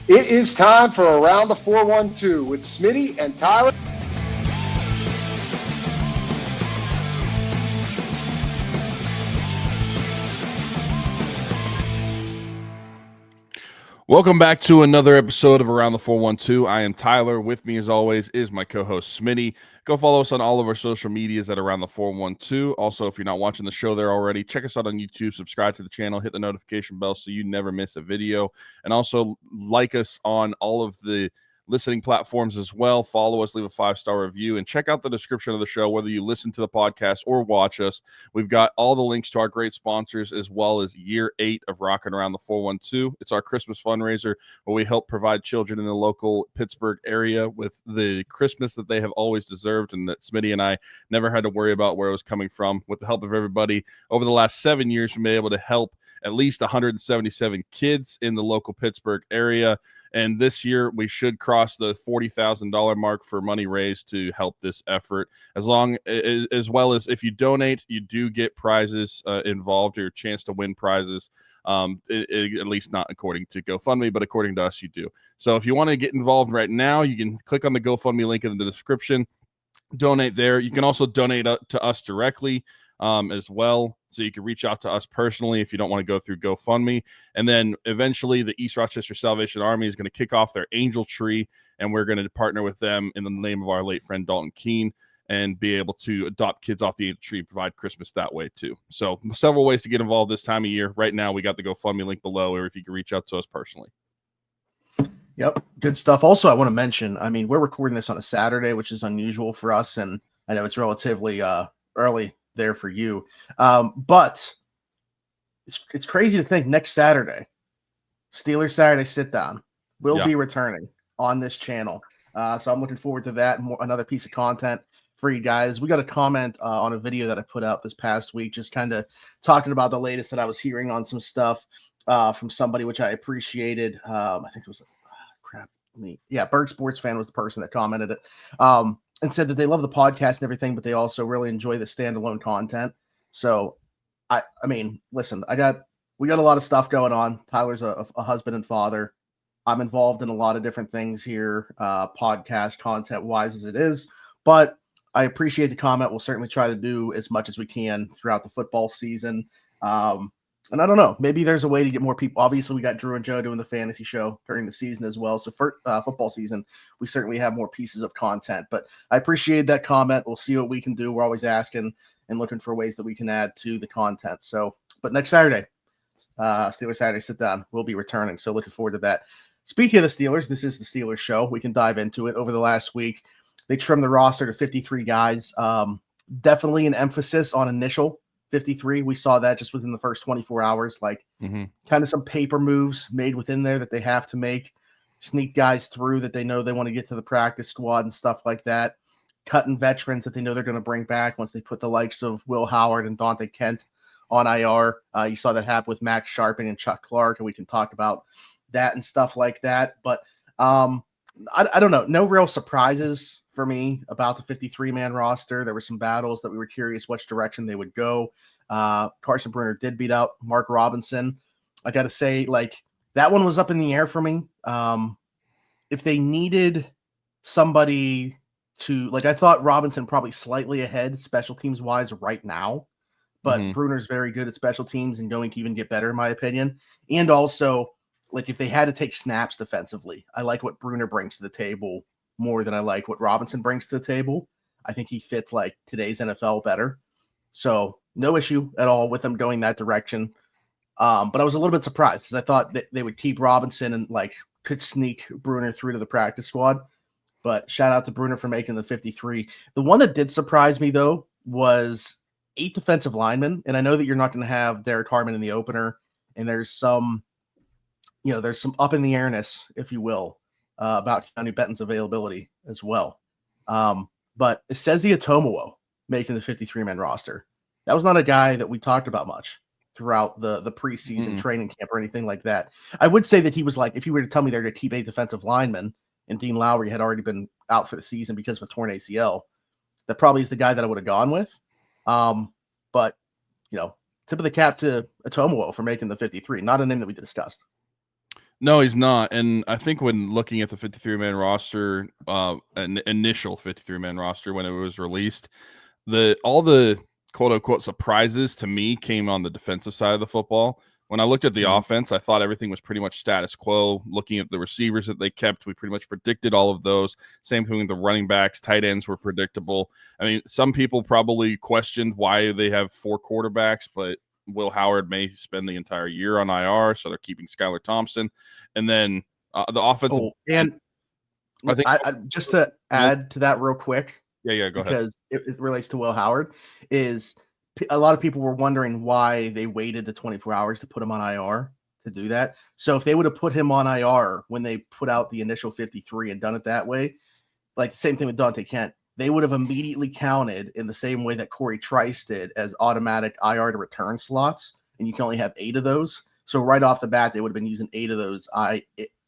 It is time for Around the 412 with Smitty and Tyler. Welcome back to another episode of Around the 412. I am Tyler. With me, as always, is my co-host Smitty. Go follow us on all of our social medias at Around the 412. Also, if you're not watching the show there already, check us out on YouTube, subscribe to the channel, hit the notification bell so you never miss a video. And also like us on all of the listening platforms as well. Follow us, leave a 5-star review, and check out the description of the show, whether you listen to the podcast or watch us. We've got all the links to our great sponsors, as well as year 8 of Rocking Around the 412. It's our Christmas fundraiser where we help provide children in the local Pittsburgh area with the Christmas that they have always deserved, and that Smitty and I never had to worry about where it was coming from. With the help of everybody, over the last 7 years, we've been able to help at least 177 kids in the local Pittsburgh area. And this year, we should cross the $40,000 mark for money raised to help this effort. As well as if you donate, you do get prizes involved, or a chance to win prizes. At least not according to GoFundMe, but according to us, you do. So if you want to get involved right now, you can click on the GoFundMe link in the description. Donate there. You can also donate to us directly as well. So you can reach out to us personally if you don't want to go through GoFundMe. And then eventually the East Rochester Salvation Army is going to kick off their Angel Tree, and we're going to partner with them in the name of our late friend Dalton Keene and be able to adopt kids off the Angel Tree and provide Christmas that way too. So several ways to get involved this time of year. Right now, we got the GoFundMe link below, or if you can reach out to us personally. Yep, good stuff. Also, I want to mention, I mean, we're recording this on a Saturday, which is unusual for us, and I know it's relatively early there for you, but it's crazy to think next Saturday, Steelers Saturday sit down, will be returning on this channel. So I'm looking forward to that. Another piece of content for you guys. We got a comment on a video that I put out this past week, just kind of talking about the latest that I was hearing on some stuff from somebody, which I appreciated. I think it was Berg Sports Fan was the person that commented it. And said that they love the podcast and everything, but they also really enjoy the standalone content. So, I mean, listen, we got a lot of stuff going on. Tyler's a husband and father. I'm involved in a lot of different things here, podcast content wise as it is, but I appreciate the comment. We'll certainly try to do as much as we can throughout the football season. And I don't know, maybe there's a way to get more people. Obviously, we got Drew and Joe doing the fantasy show during the season as well. So for football season, we certainly have more pieces of content. But I appreciate that comment. We'll see what we can do. We're always asking and looking for ways that we can add to the content. So, but next Saturday, Steelers Saturday sit down, we'll be returning. So looking forward to that. Speaking of the Steelers, this is the Steelers show. We can dive into it. Over the last week, they trimmed the roster to 53 guys. Definitely an emphasis on initial 53. We saw that just within the first 24 hours, like kind of some paper moves made within there that they have to make, sneak guys through that they know they want to get to the practice squad and stuff like that, cutting veterans that they know they're going to bring back once they put the likes of Will Howard and Dante Kent on IR. You saw that happen with Max Sharping and Chuck Clark, and we can talk about that and stuff like that. But I don't know. No real surprises for me about the 53-man roster. There were some battles that we were curious which direction they would go. Carson Brunner did beat out Mark Robinson. I got to say, like, that one was up in the air for me. If they needed somebody to, like, I thought Robinson probably slightly ahead special teams wise right now, but Brunner's very good at special teams and going to even get better in my opinion. And also, like, if they had to take snaps defensively, I like what Brunner brings to the table more than I like what Robinson brings to the table. I think he fits like today's NFL better. So no issue at all with them going that direction. But I was a little bit surprised because I thought that they would keep Robinson and like could sneak Brunner through to the practice squad. But shout out to Brunner for making the 53. The one that did surprise me though was 8 defensive linemen. And I know that you're not going to have Derek Harmon in the opener, and there's some up in the airness, if you will, about Keanu Benton's availability as well. But Esezi Otomowo making the 53-man roster. That was not a guy that we talked about much throughout the preseason training camp or anything like that. I would say that he was like, if you were to tell me they're going to keep 8 defensive linemen and Dean Lowry had already been out for the season because of a torn ACL, that probably is the guy that I would have gone with. But, tip of the cap to Otomowo for making the 53. Not a name that we discussed. No, he's not. And I think when looking at the 53-man roster, an initial 53-man roster when it was released, all the quote unquote surprises to me came on the defensive side of the football. When I looked at the offense, I thought everything was pretty much status quo. Looking at the receivers that they kept, we pretty much predicted all of those. Same thing with the running backs, tight ends were predictable. I mean, some people probably questioned why they have 4 quarterbacks, but Will Howard may spend the entire year on IR, so they're keeping Skylar Thompson. And then the offensive. Oh, and I think I just to add to that real quick, yeah, go ahead. because it relates to Will Howard, is a lot of people were wondering why they waited the 24 hours to put him on IR to do that. So if they would have put him on IR when they put out the initial 53 and done it that way, like the same thing with Dante Kent, they would have immediately counted in the same way that Corey Trice did as automatic IR to return slots, and you can only have 8 of those. So right off the bat, they would have been using 8 of those,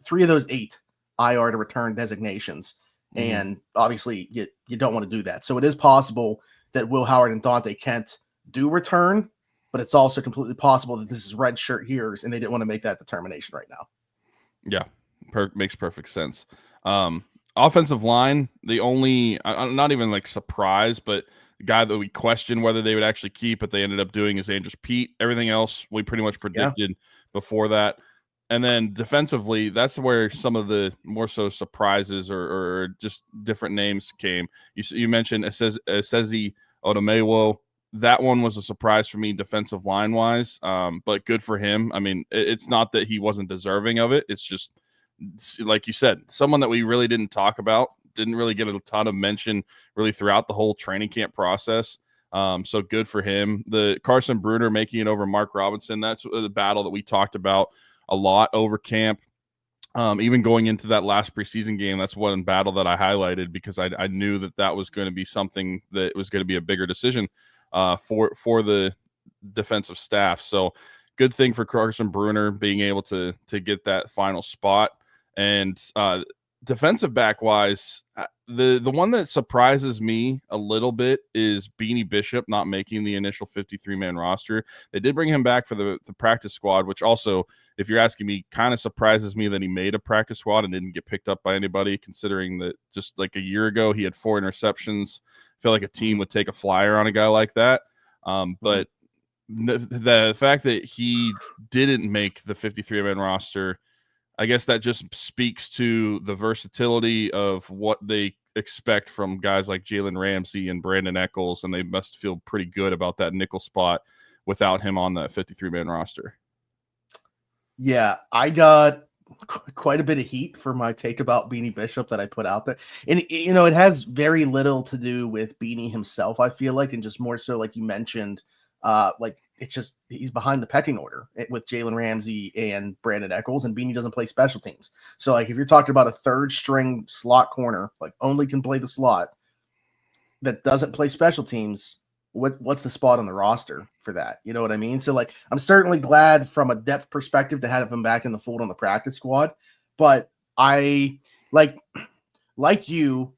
3 of those 8 IR to return designations. And obviously you don't want to do that. So it is possible that Will Howard and Dante Kent do return, but it's also completely possible that this is red shirt years and they didn't want to make that determination right now. Yeah, makes perfect sense. Offensive line, the only, I'm not even like surprised, but the guy that we questioned whether they would actually keep, but they ended up doing is Andrews Pete. Everything else we pretty much predicted before that. And then defensively, that's where some of the more so surprises or just different names came. You mentioned Esezi Odomewo. That one was a surprise for me defensive line wise, but good for him. I mean, it's not that he wasn't deserving of it. It's just, like you said, someone that we really didn't talk about, didn't really get a ton of mention really throughout the whole training camp process. So good for him. The Carson Bruner making it over Mark Robinson, that's the battle that we talked about a lot over camp. Even going into that last preseason game, that's one battle that I highlighted because I knew that was going to be something that was going to be a bigger decision for the defensive staff. So good thing for Carson Bruner being able to get that final spot. And defensive back wise, the one that surprises me a little bit is Beanie Bishop not making the initial 53-man roster. They did bring him back for the practice squad, which also, if you're asking me, kind of surprises me that he made a practice squad and didn't get picked up by anybody, considering that just like a year ago he had 4 interceptions. I feel like a team would take a flyer on a guy like that. But the fact that he didn't make the 53-man roster, I guess that just speaks to the versatility of what they expect from guys like Jalen Ramsey and Brandon Echols, and they must feel pretty good about that nickel spot without him on that 53-man roster. Yeah, I got quite a bit of heat for my take about Beanie Bishop that I put out there. And, you know, it has very little to do with Beanie himself, I feel like, and just more so, like you mentioned, like it's just he's behind the pecking order with Jalen Ramsey and Brandon Echols, and Beanie doesn't play special teams. So, like, if you're talking about a third string slot corner, like only can play the slot that doesn't play special teams, what's the spot on the roster for that? You know what I mean? So, like, I'm certainly glad from a depth perspective to have him back in the fold on the practice squad, but I like you.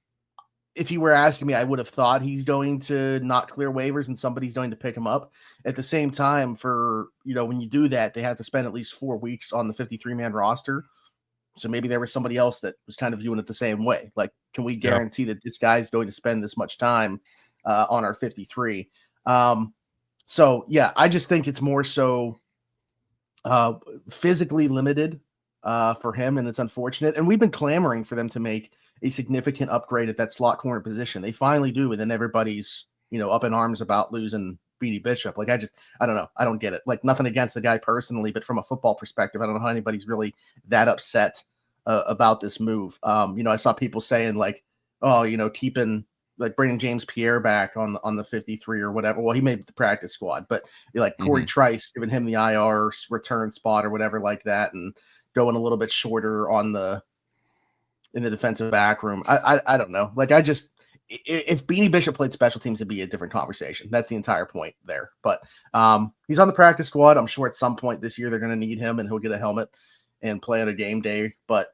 If you were asking me, I would have thought he's going to not clear waivers and somebody's going to pick him up. At the same time, for, you know, when you do that, they have to spend at least 4 weeks on the 53-man roster. So maybe there was somebody else that was kind of viewing it the same way. Like, can we guarantee that this guy's going to spend this much time on our 53? So, yeah, I just think it's more so physically limited for him, and it's unfortunate. And we've been clamoring for them to make a significant upgrade at that slot corner position. They finally do, and then everybody's, you know, up in arms about losing Beanie Bishop. Like, I don't know. I don't get it. Like, nothing against the guy personally, but from a football perspective, I don't know how anybody's really that upset about this move. You know, I saw people saying like, oh, you know, bringing James Pierre back on the 53 or whatever. Well, he made the practice squad, but like Corey Trice, giving him the IR return spot or whatever like that, and going a little bit shorter in the defensive back room. I don't know. Like, if Beanie Bishop played special teams, it'd be a different conversation. That's the entire point there. But he's on the practice squad. I'm sure at some point this year they're going to need him, and he'll get a helmet and play on a game day. But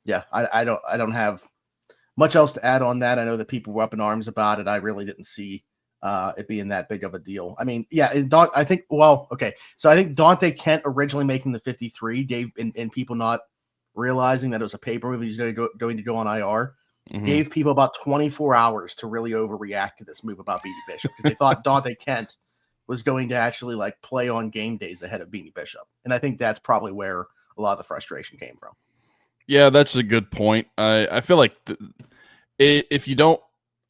yeah, I don't have much else to add on that. I know that people were up in arms about it. I really didn't see it being that big of a deal. I mean, yeah, I think, well, okay. So I think Dante Kent originally making the 53 gave, and people not realizing that it was a paper move, he's going to go on IR, gave people about 24 hours to really overreact to this move about Beanie Bishop because they thought Dante Kent was going to actually like play on game days ahead of Beanie Bishop. And I think that's probably where a lot of the frustration came from. Yeah, that's a good point. I feel like if you don't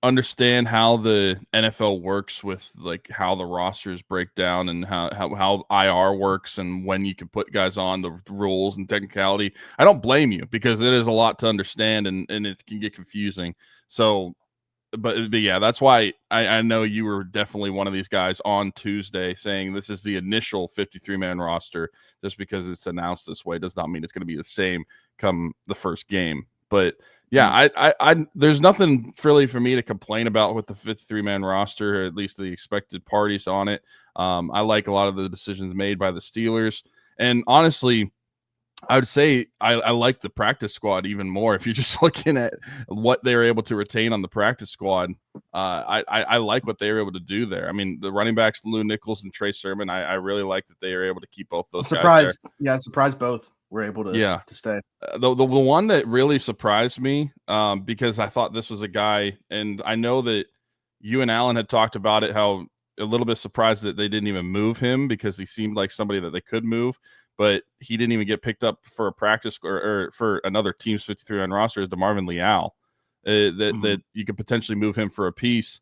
understand how the NFL works with like how the rosters break down and how IR works and when you can put guys on, the rules and technicality, I don't blame you because it is a lot to understand and it can get confusing. So, but yeah, that's why I know you were definitely one of these guys on Tuesday saying this is the initial 53-man roster. Just because it's announced this way does not mean it's going to be the same come the first game. But yeah, I there's nothing really for me to complain about with the 53-man roster, or at least the expected parties on it. I like a lot of the decisions made by the Steelers, and honestly, I would say I like the practice squad even more. If you're just looking at what they were able to retain on the practice squad, I like what they were able to do there. I mean, the running backs, Lou Nichols and Trey Sermon, I really like that they were able to keep both those guys there. Yeah, surprised both were able to stay. The one that really surprised me, because I thought this was a guy, and I know that you and Alan had talked about it, how a little bit surprised that they didn't even move him because he seemed like somebody that they could move. But he didn't even get picked up for a practice or for another team's 53-man roster, is DeMarvin Leal. That you could potentially move him for a piece.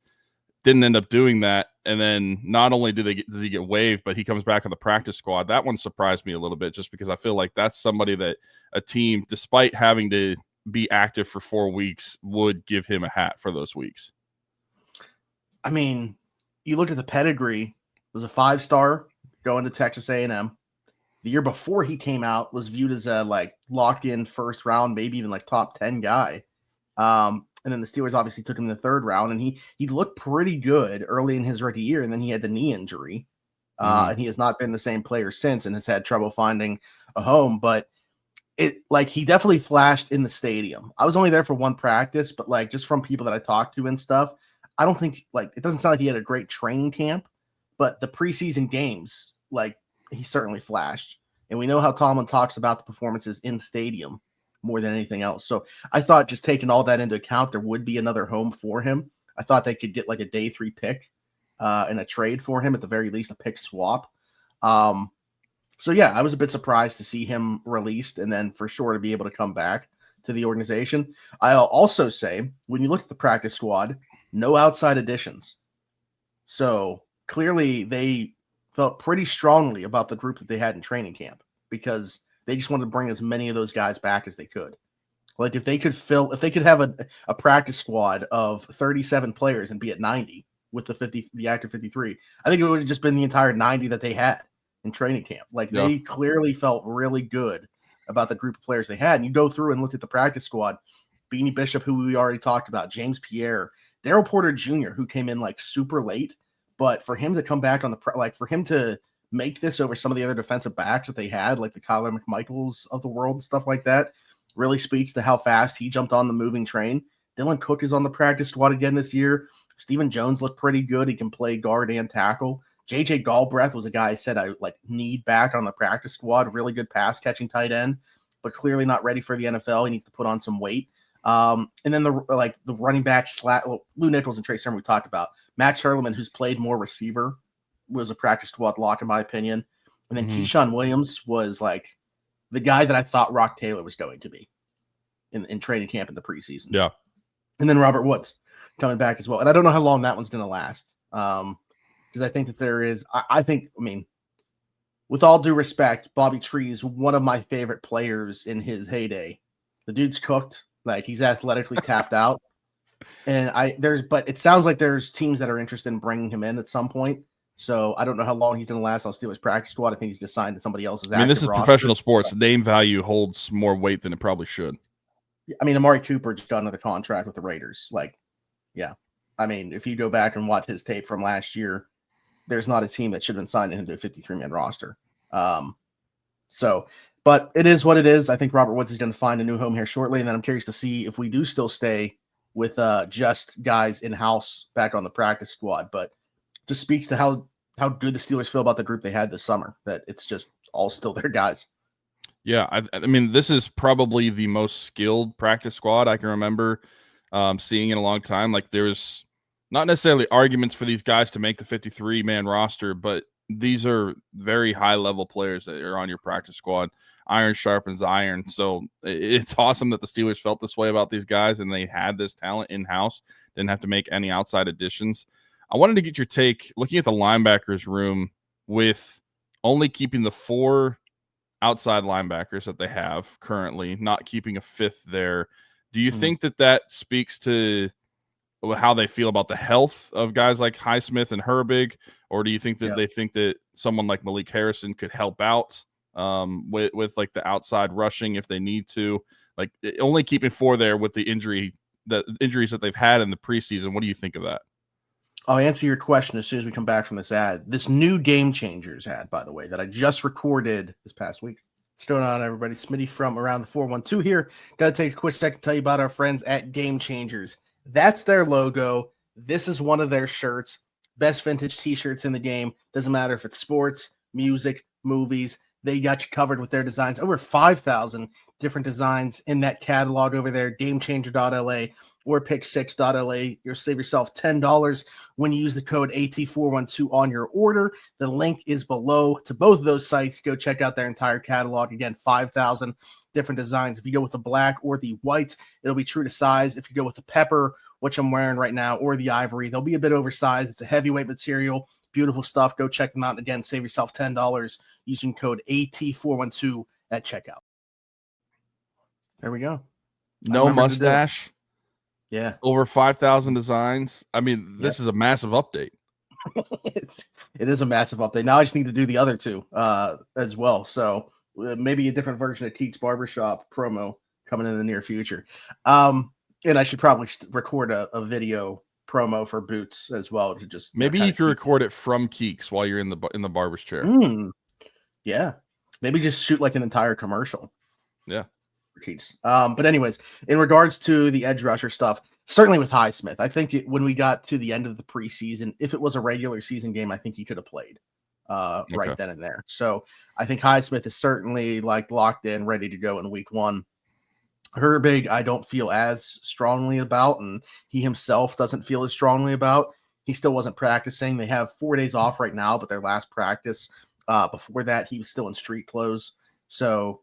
Didn't end up doing that. And then not only does he get waived, but he comes back on the practice squad. That one surprised me a little bit just because I feel like that's somebody that a team, despite having to be active for 4 weeks, would give him a hat for those weeks. I mean, you look at the pedigree, was a 5-star going to Texas A&M. The year before he came out was viewed as a like locked in first round, maybe even like top 10 guy. And then the Steelers obviously took him in the 3rd round, and he looked pretty good early in his rookie year. And then he had the knee injury, and he has not been the same player since, and has had trouble finding a home. But he definitely flashed in the stadium. I was only there for one practice, but like just from people that I talked to and stuff, I don't think it doesn't sound like he had a great training camp, but the preseason games, he certainly flashed. And we know how Tomlin talks about the performances in stadium more than anything else. So I thought, just taking all that into account, there would be another home for him. I thought they could get like a day 3 pick in a trade for him, at the very least, a pick swap. So yeah, I was a bit surprised to see him released, and then for sure to be able to come back to the organization. I'll also say, when you look at the practice squad, no outside additions. So clearly they felt pretty strongly about the group that they had in training camp, because they just wanted to bring as many of those guys back as they could. Like if they could have a practice squad of 37 players and be at 90 with the active 53, I think it would have just been the entire 90 that they had in training camp. They clearly felt really good about the group of players they had. And you go through and look at the practice squad: Beanie Bishop, who we already talked about, James Pierre, Daryl Porter Jr., who came in super late. But for him to come back on for him to make this over some of the other defensive backs that they had, like the Kyler McMichaels of the world and stuff like that, really speaks to how fast he jumped on the moving train. Dylan Cook is on the practice squad again this year. Stephen Jones looked pretty good. He can play guard and tackle. JJ Galbraith was a guy I said I need back on the practice squad. Really good pass catching tight end, but clearly not ready for the NFL. He needs to put on some weight. And then the running back Lou Nichols and Trey Sermon we talked about. Max Hurleman, who's played more receiver, was a practice squad lock in my opinion. And then Keyshawn Williams was the guy that I thought Rock Taylor was going to be in training camp in the preseason. Yeah. And then Robert Woods coming back as well. And I don't know how long that one's going to last. Because I think that there is, I mean, with all due respect, Bobby Tree is one of my favorite players in his heyday. The dude's cooked. He's athletically tapped out. And but it sounds like there's teams that are interested in bringing him in at some point. So I don't know how long he's going to last on Steelers practice squad. I think he's just signed to somebody else's. I mean, this is roster. Professional sports. Name value holds more weight than it probably should. I mean, Amari Cooper just got another contract with the Raiders. Yeah. I mean, if you go back and watch his tape from last year, there's not a team that should have been signed him to a 53-man roster. But it is what it is. I think Robert Woods is going to find a new home here shortly. And then I'm curious to see if we do still stay with just guys in-house back on the practice squad. But just speaks to how good the Steelers feel about the group they had this summer, that it's just all still their guys. Yeah, I mean, this is probably the most skilled practice squad I can remember seeing in a long time. Like, there's not necessarily arguments for these guys to make the 53-man roster, but these are very high-level players that are on your practice squad. Iron sharpens iron. So it's awesome that the Steelers felt this way about these guys and they had this talent in-house, didn't have to make any outside additions. I wanted to get your take, looking at the linebackers room, with only keeping the 4 outside linebackers that they have currently, not keeping a 5th there. Do you think that speaks to how they feel about the health of guys like Highsmith and Herbig, or do you think that they think that someone like Malik Harrison could help out with like the outside rushing if they need to? Like, only keeping 4 there with the injuries that they've had in the preseason. What do you think of that? I'll answer your question as soon as we come back from this ad. This new Game Changers ad, by the way, that I just recorded this past week. What's going on, everybody? Smitty from Around the 412 here. Got to take a quick second to tell you about our friends at Game Changers. That's their logo. This is one of their shirts. Best vintage t-shirts in the game. Doesn't matter if it's sports, music, movies. They got you covered with their designs. Over 5,000 different designs in that catalog over there. GameChanger.la or Pick6.la. You'll save yourself $10 when you use the code AT412 on your order. The link is below to both of those sites. Go check out their entire catalog. Again, 5,000 different designs. If you go with the black or the white, it'll be true to size. If you go with the pepper, which I'm wearing right now, or the ivory, they'll be a bit oversized. It's a heavyweight material. Beautiful stuff. Go check them out. And again, save yourself $10 using code AT412 at checkout. There we go. No mustache. Yeah. Over 5,000 designs. I mean, this is a massive update. It is a massive update. Now I just need to do the other 2 as well. So maybe a different version of Keeks Barbershop promo coming in the near future. And I should probably record a video promo for Boots as well to just maybe you can record it from Keeks while you're in the barber's chair. Yeah, maybe just shoot like an entire commercial. Yeah, for Keeks. But anyways, in regards to the edge rusher stuff, certainly with Highsmith, I think when we got to the end of the preseason, if it was a regular season game, I think he could have played right then and there. So I think Highsmith is certainly like locked in, ready to go in week 1. Herbig, I don't feel as strongly about, and he himself doesn't feel as strongly about. He still wasn't practicing. They have 4 days off right now, but their last practice before that, he was still in street clothes. So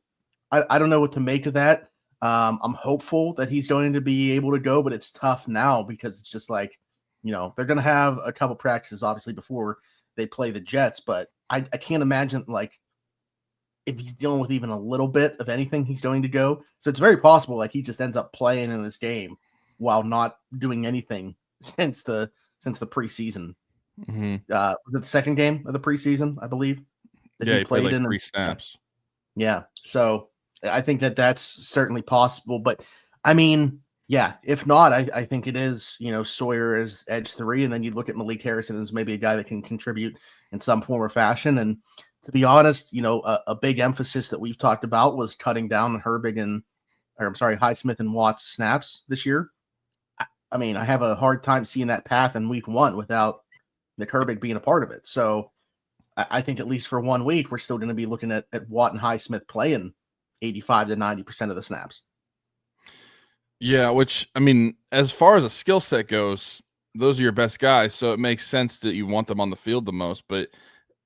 I don't know what to make of that. I'm hopeful that he's going to be able to go, but it's tough now because it's just like, they're going to have a couple practices, obviously, before they play the Jets, but I can't imagine, like, if he's dealing with even a little bit of anything, he's going to go. So it's very possible like he just ends up playing in this game while not doing anything since the preseason. Was it the second game of the preseason, I believe? He played like 3 snaps. Yeah. So I think that's certainly possible. But I mean, yeah, if not, I think it is, Sawyer as edge 3, and then you look at Malik Harrison as maybe a guy that can contribute in some form or fashion. And to be honest, a big emphasis that we've talked about was cutting down on Highsmith and Watts snaps this year. I mean, I have a hard time seeing that path in week 1 without Nick Herbig being a part of it. So I think at least for 1 week, we're still going to be looking at Watt and Highsmith playing 85 to 90% of the snaps. Yeah, which, I mean, as far as a skill set goes, those are your best guys. So it makes sense that you want them on the field the most. But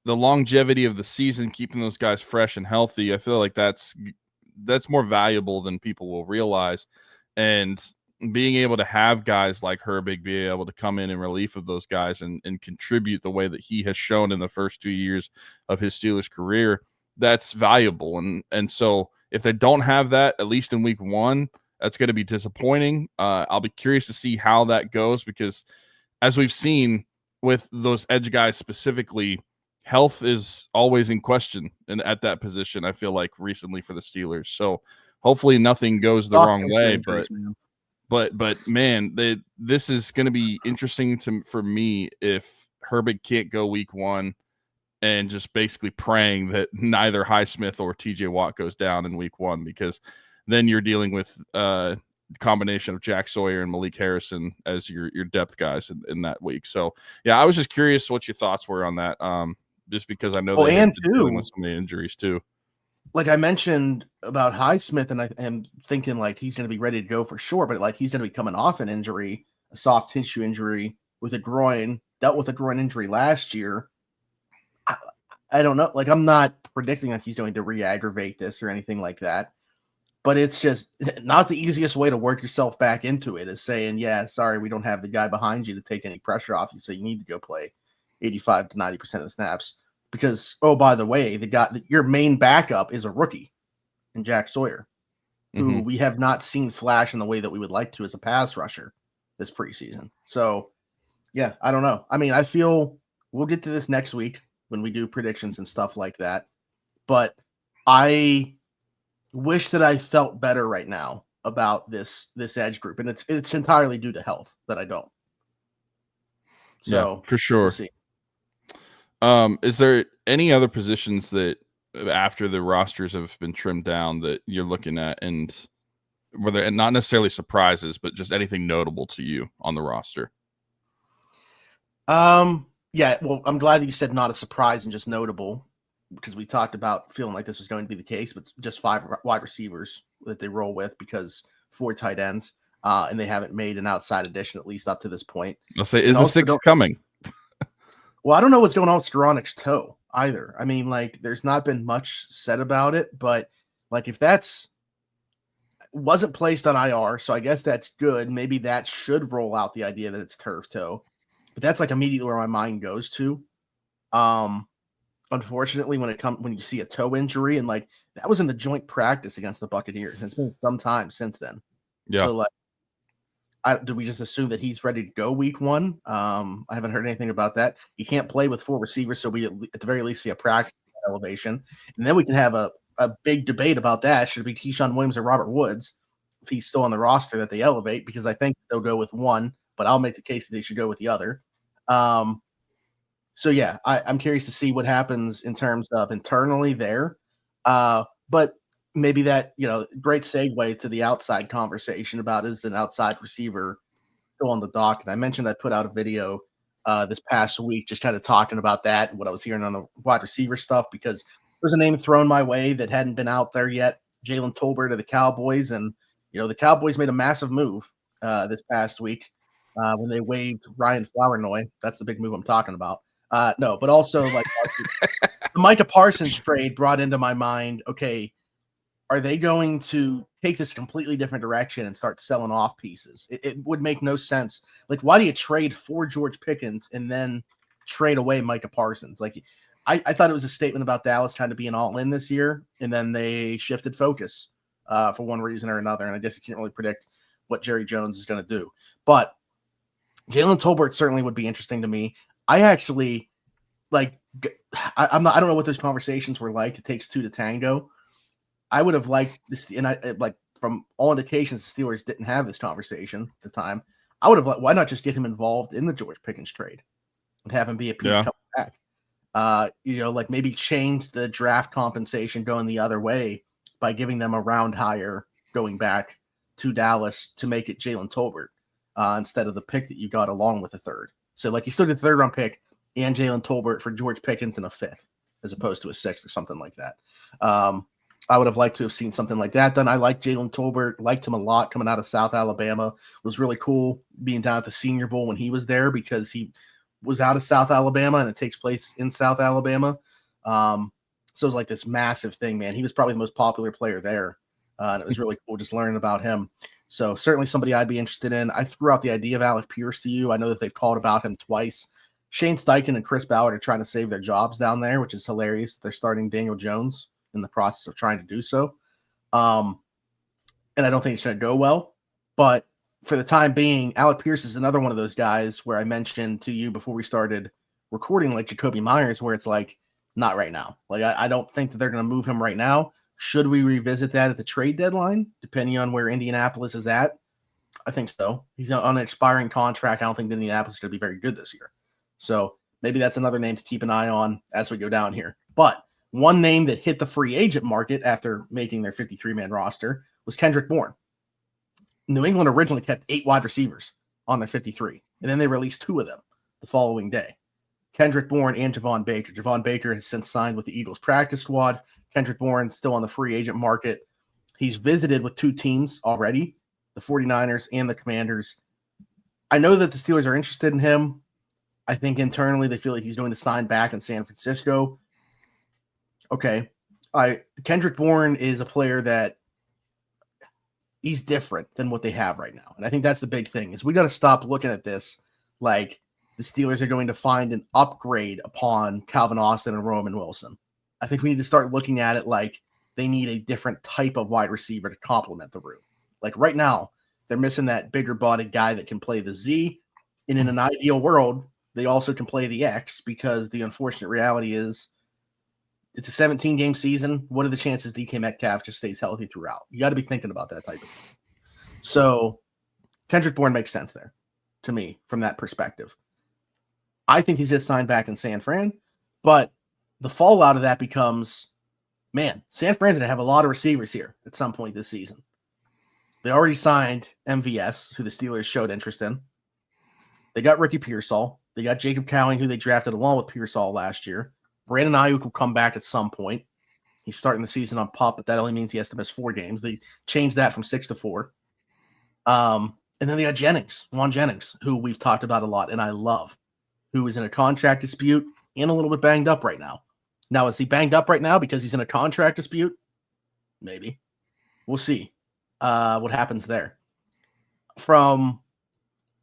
the longevity of the season, keeping those guys fresh and healthy, I feel like that's more valuable than people will realize. And being able to have guys like Herbig be able to come in relief of those guys and contribute the way that he has shown in the first 2 years of his Steelers career, that's valuable. And so if they don't have that, at least in week 1, that's going to be disappointing. I'll be curious to see how that goes because as we've seen with those edge guys specifically, health is always in question at that position, I feel like, recently for the Steelers. So hopefully nothing goes the wrong way. But man, this is going to be interesting for me if Herbig can't go week 1 and just basically praying that neither Highsmith or TJ Watt goes down in week 1, because then you're dealing with combination of Jack Sawyer and Malik Harrison as your depth guys in that week. So yeah, I was just curious what your thoughts were on that. Just because I know they have been dealing with so many injuries too. Like I mentioned about Highsmith, and I am thinking like he's going to be ready to go for sure, but like he's going to be coming off an injury, a soft tissue injury with a groin, dealt with a groin injury last year. I don't know. Like I'm not predicting that he's going to re-aggravate this or anything like that, but it's just not the easiest way to work yourself back into it is saying, yeah, sorry, we don't have the guy behind you to take any pressure off you, so you need to go play 85 to 90% of the snaps. Because, oh, by the way, your main backup is a rookie in Jack Sawyer, who we have not seen flash in the way that we would like to as a pass rusher this preseason. So, yeah, I don't know. I mean, I feel we'll get to this next week when we do predictions and stuff like that. But I wish that I felt better right now about this edge group. And it's entirely due to health that I don't. So, yeah, for sure. We'll see. Is there any other positions that after the rosters have been trimmed down that you're looking at, and whether and not necessarily surprises, but just anything notable to you on the roster? Yeah, well, I'm glad that you said not a surprise and just notable, because we talked about feeling like this was going to be the case, but just 5 wide receivers that they roll with because 4 tight ends, and they haven't made an outside addition at least up to this point. I'll say, is the 6th coming? Well, I don't know what's going on with Skoronek's toe either. I mean, like, there's not been much said about it, but like, if that's wasn't placed on IR, so I guess that's good. Maybe that should roll out the idea that it's turf toe, but that's like immediately where my mind goes to. Unfortunately, when you see a toe injury, and like that was in the joint practice against the Buccaneers, and it's been some time since then. Yeah. So like, do we just assume that he's ready to go week 1? I haven't heard anything about that. He can't play with 4 receivers, so we at the very least see a practice elevation, and then we can have a big debate about that. Should it be Keyshawn Williams or Robert Woods if he's still on the roster that they elevate? Because I think they'll go with one, but I'll make the case that they should go with the other. So yeah, I'm curious to see what happens in terms of internally there. But maybe that, great segue to the outside conversation about is an outside receiver still on the dock. And I mentioned I put out a video this past week just kind of talking about that and what I was hearing on the wide receiver stuff, because there's a name thrown my way that hadn't been out there yet, Jalen Tolbert of the Cowboys. And, the Cowboys made a massive move this past week when they waived Ryan Flournoy. That's the big move I'm talking about. No, but also like the Micah Parsons trade brought into my mind, okay, are they going to take this completely different direction and start selling off pieces? It would make no sense. Like, why do you trade for George Pickens and then trade away Micah Parsons? Like, I thought it was a statement about Dallas trying to be an all-in this year, and then they shifted focus for one reason or another, and I guess you can't really predict what Jerry Jones is going to do. But Jalen Tolbert certainly would be interesting to me. I actually, I don't know what those conversations were like. It takes 2 to tango. I would have liked this, and from all indications, the Steelers didn't have this conversation at the time. I would have why not just get him involved in the George Pickens trade and have him be a piece coming back? Maybe change the draft compensation going the other way by giving them a round higher going back to Dallas to make it Jalen Tolbert instead of the pick that you got along with the 3rd. So you still did the 3rd round pick and Jalen Tolbert for George Pickens in a 5th, as opposed to a 6th or something like that. I would have liked to have seen something like that done. I like Jalen Tolbert, liked him a lot coming out of South Alabama. It was really cool being down at the Senior Bowl when he was there, because he was out of South Alabama and it takes place in South Alabama. So it was like this massive thing, man. He was probably the most popular player there. And it was really cool just learning about him. So certainly somebody I'd be interested in. I threw out the idea of Alec Pierce to you. I know that they've called about him twice. Shane Steichen and Chris Ballard are trying to save their jobs down there, which is hilarious. They're starting Daniel Jones in the process of trying to do so. And I don't think it's going to go well. But for the time being, Alec Pierce is another one of those guys where I mentioned to you before we started recording, like Jacoby Myers, where it's like, not right now. Like, I don't think that they're going to move him right now. Should we revisit that at the trade deadline, depending on where Indianapolis is at? I think so. He's on an expiring contract. I don't think Indianapolis is going to be very good this year. So maybe that's another name to keep an eye on as we go down here. But one name that hit the free agent market after making their 53-man roster was Kendrick Bourne. New England originally kept 8 wide receivers on their 53, and then they released 2 of them the following day. Kendrick Bourne and Javon Baker. Javon Baker has since signed with the Eagles practice squad. Kendrick Bourne still on the free agent market. He's visited with 2 teams already, the 49ers and the Commanders. I know that the Steelers are interested in him. I think internally they feel like he's going to sign back in San Francisco. Okay. Kendrick Bourne is a player that he's different than what they have right now. And I think that's the big thing is we got to stop looking at this like the Steelers are going to find an upgrade upon Calvin Austin and Roman Wilson. I think we need to start looking at it like they need a different type of wide receiver to complement the room. Like right now, they're missing that bigger bodied guy that can play the Z. And in an ideal world, they also can play the X because the unfortunate reality is it's a 17-game season. What are the chances DK Metcalf just stays healthy throughout? You got to be thinking about that type of thing. So Kendrick Bourne makes sense there to me from that perspective. I think he's just signed back in San Fran, but the fallout of that becomes, man, San Fran's going to have a lot of receivers here at some point this season. They already signed MVS, who the Steelers showed interest in. They got Ricky Pearsall. They got Jacob Cowing, who they drafted along with Pearsall last year. Brandon Ayuk will come back at some point. He's starting the season on PUP, but that only means he has to miss 4 games. They changed that from 6 to 4. And then they got Juan Jennings, who we've talked about a lot, and I love, who is in a contract dispute and a little bit banged up right now. Now, is he banged up right now because he's in a contract dispute? Maybe. We'll see what happens there. From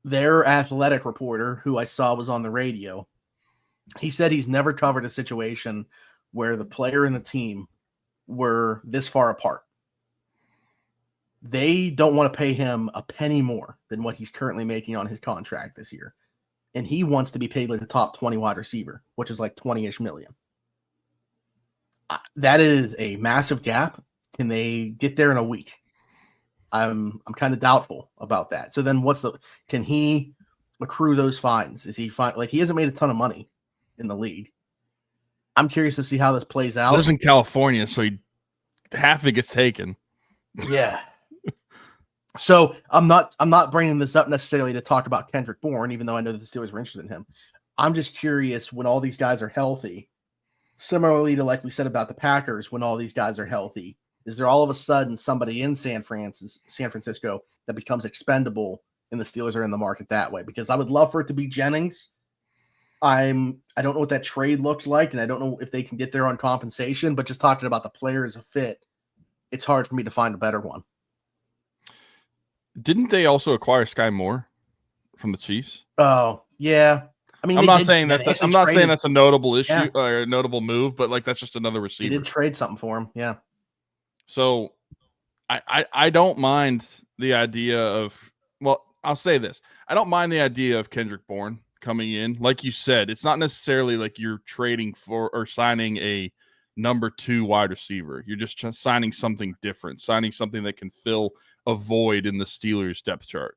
their athletic reporter, who I saw was on the radio, he said he's never covered a situation where the player and the team were this far apart. They don't want to pay him a penny more than what he's currently making on his contract this year. And he wants to be paid like a top 20 wide receiver, which is like 20-ish million. That is a massive gap. Can they get there in a week? I'm kind of doubtful about that. So then can he accrue those fines? Is he fine? Like he hasn't made a ton of money in the league. I'm curious to see how this plays out. He lives in California, so half of it gets taken. Yeah. So I'm not bringing this up necessarily to talk about Kendrick Bourne, even though I know that the Steelers were interested in him. I'm just curious when all these guys are healthy, similarly to like we said about the Packers, when all these guys are healthy, is there all of a sudden somebody in San Francisco that becomes expendable and the Steelers are in the market that way? Because I would love for it to be Jennings. I don't know what that trade looks like, and I don't know if they can get there on compensation, but just talking about the player as a fit, it's hard for me to find a better one. Didn't they also acquire Sky Moore from the Chiefs? Oh, yeah. I mean, I'm not saying that's a notable issue or a notable move, but like that's just another receiver. They did trade something for him, yeah. So I don't mind the idea of, well, I'll say this. I don't mind the idea of Kendrick Bourne coming in. Like you said, it's not necessarily like you're trading for or signing a number 2 wide receiver. You're just signing something different, signing something that can fill a void in the Steelers depth chart,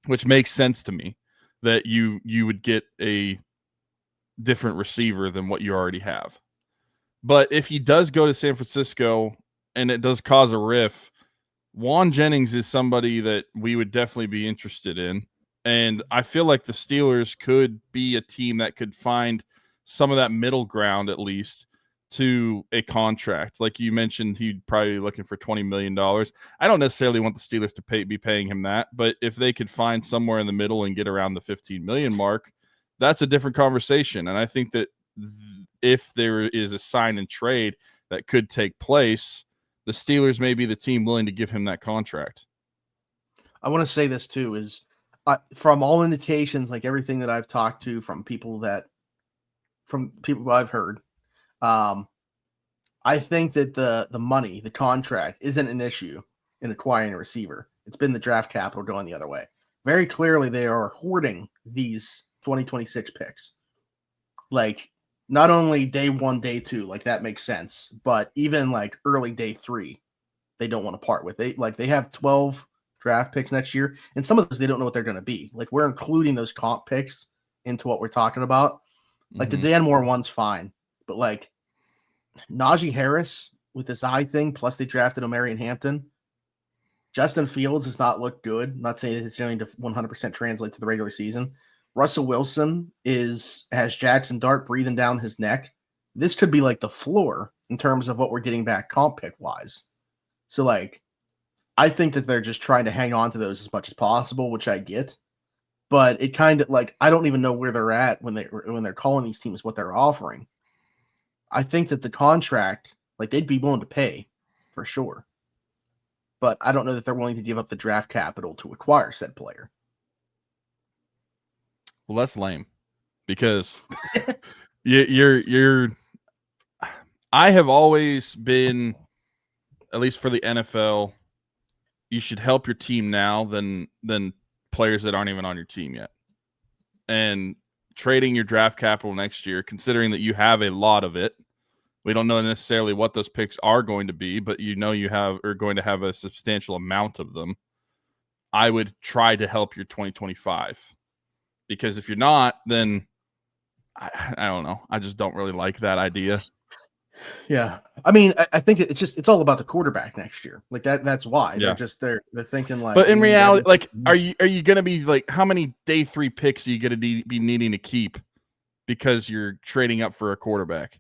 which makes sense to me that you would get a different receiver than what you already have. But if he does go to San Francisco and it does cause a riff, Juan Jennings is somebody that we would definitely be interested in. And I feel like the Steelers could be a team that could find some of that middle ground, at least, to a contract. Like you mentioned, he'd probably be looking for $20 million. I don't necessarily want the Steelers to be paying him that, but if they could find somewhere in the middle and get around the 15 million mark, that's a different conversation. And I think that if there is a sign and trade that could take place, the Steelers may be the team willing to give him that contract. I want to say this too, is from all indications, like everything that I've talked to from people who I've heard, I think that the money, the contract isn't an issue in acquiring a receiver. It's been the draft capital going the other way. Very clearly, they are hoarding these 2026 picks. Like not only day 1, day 2, like that makes sense, but even like early day 3, they don't want to part with. They have 12 draft picks next year, and some of those they don't know what they're going to be. Like we're including those comp picks into what we're talking about. Like the Dan Moore one's fine, but like Najee Harris with this eye thing, plus they drafted Omarion Hampton. Justin Fields has not looked good. I'm not saying that it's going to 100% translate to the regular season. Russell Wilson has Jackson Dart breathing down his neck. This could be like the floor in terms of what we're getting back comp pick wise. So like, I think that they're just trying to hang on to those as much as possible, which I get. But it kind of like, I don't even know where they're at when they're calling these teams what they're offering. I think that the contract, like they'd be willing to pay for sure. But I don't know that they're willing to give up the draft capital to acquire said player. Well, that's lame because you're. I have always been, at least for the NFL, you should help your team now than players that aren't even on your team yet. And trading your draft capital next year, considering that you have a lot of it. We don't know necessarily what those picks are going to be, but you are going to have a substantial amount of them. I would try to help your 2025 because if you're not, then I don't know. I just don't really like that idea. Yeah. I mean, I think it's all about the quarterback next year. Like that's why they're thinking like, but in reality, like, are you going to be like, how many day 3 picks are you going to be needing to keep because you're trading up for a quarterback?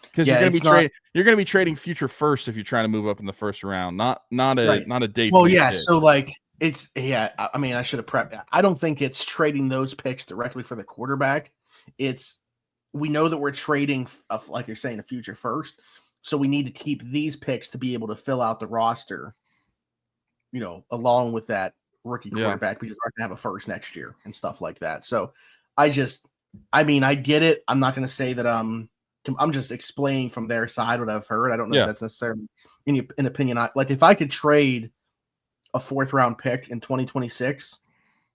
Because you're going to be trading future first if you're trying to move up in the first round, not a day. Well, yeah. Pick. So like I mean, I should have prepped that. I don't think it's trading those picks directly for the quarterback. We know that we're trading, like you're saying, a future first. So we need to keep these picks to be able to fill out the roster, along with that rookie quarterback because we're going to have a first next year and stuff like that. So I get it. I'm not going to say that I'm just explaining from their side what I've heard. I don't know if that's necessarily an opinion. Like if I could trade a 4th round pick in 2026,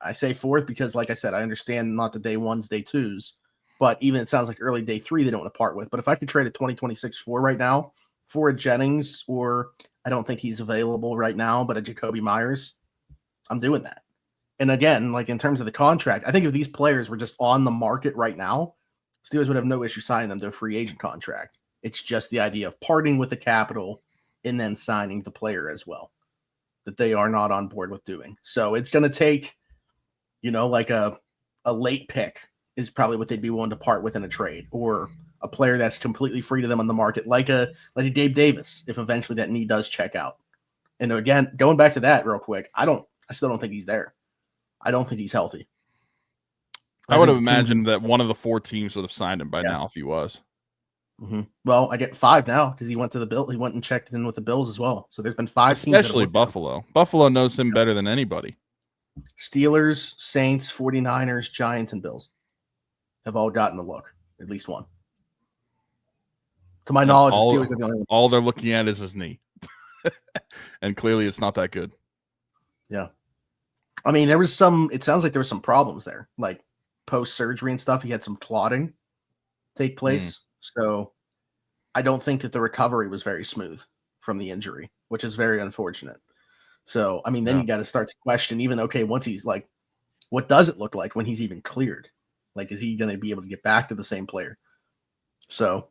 I say 4th because, like I said, I understand not the day 1s, day 2s, but even it sounds like early day 3 they don't want to part with. But if I could trade a 2026 for right now for a Jennings, or I don't think he's available right now, but a Jacoby Myers, I'm doing that. And again, like in terms of the contract, I think if these players were just on the market right now, Steelers would have no issue signing them to a free agent contract. It's just the idea of parting with the capital and then signing the player as well that they are not on board with doing. So it's going to take, like a late pick is probably what they'd be willing to part with in a trade, or a player that's completely free to them on the market, like a Gabe Davis, if eventually that need does check out. And again, going back to that real quick, I still don't think he's there. I don't think he's healthy. I would have imagined that one of the 4 teams would have signed him by now if he was. Mm-hmm. Well, I get 5 now because he went to the Bills. He went and checked in with the Bills as well. So there's been 5 teams. Especially Buffalo. Buffalo knows him better than anybody. Steelers, Saints, 49ers, Giants, and Bills have all gotten a look, at least one. To my knowledge, the Steelers are the only one. All they're looking at is his knee. And clearly it's not that good. Yeah. I mean, it sounds like there was some problems there, like post-surgery and stuff. He had some clotting take place. So I don't think that the recovery was very smooth from the injury, which is very unfortunate. So, I mean, then you got to start to question once he's like, what does it look like when he's even cleared? Like, is he going to be able to get back to the same player? So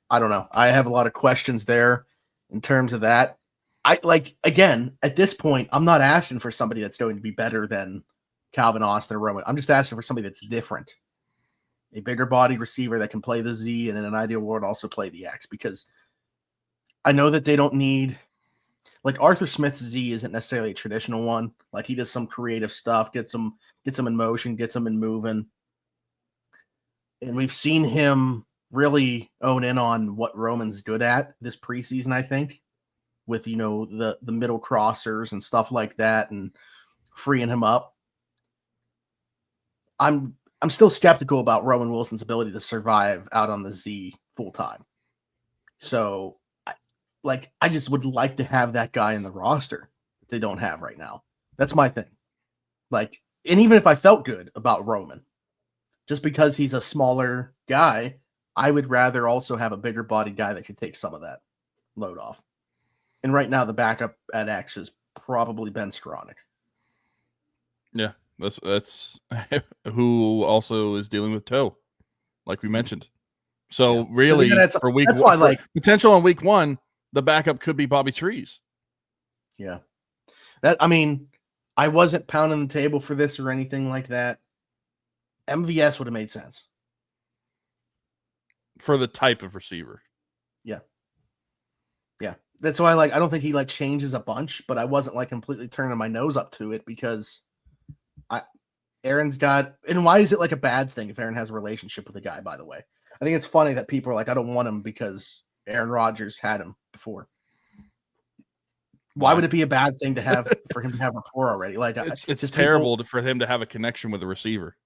I don't know. I have a lot of questions there in terms of that. Again, at this point, I'm not asking for somebody that's going to be better than Calvin Austin or Roman. I'm just asking for somebody that's different. A bigger body receiver that can play the Z and in an ideal world also play the X, because I know that they don't need, like, Arthur Smith's Z isn't necessarily a traditional one. Like, he does some creative stuff, gets them in motion, gets them in moving. And we've seen him really own in on what Roman's good at this preseason, I think, with, the middle crossers and stuff like that and freeing him up. I'm still skeptical about Roman Wilson's ability to survive out on the Z full time. So, I just would like to have that guy in the roster that they don't have right now. That's my thing. And even if I felt good about Roman, just because he's a smaller guy, I would rather also have a bigger body guy that could take some of that load off. And right now, the backup at X is probably Ben Skoranek. Yeah. That's who also is dealing with toe, like we mentioned. So really, for week one, potential on week 1, the backup could be Bobby Trees. Yeah, I wasn't pounding the table for this or anything like that. MVS would have made sense. For the type of receiver. Yeah. Yeah. That's why I don't think he changes a bunch, but I wasn't completely turning my nose up to it because Aaron's got, and why is it a bad thing if Aaron has a relationship with a guy, by the way? I think it's funny that people are I don't want him because Aaron Rodgers had him before. Why would it be a bad thing to have for him to have rapport already? It's terrible for him to have a connection with a receiver.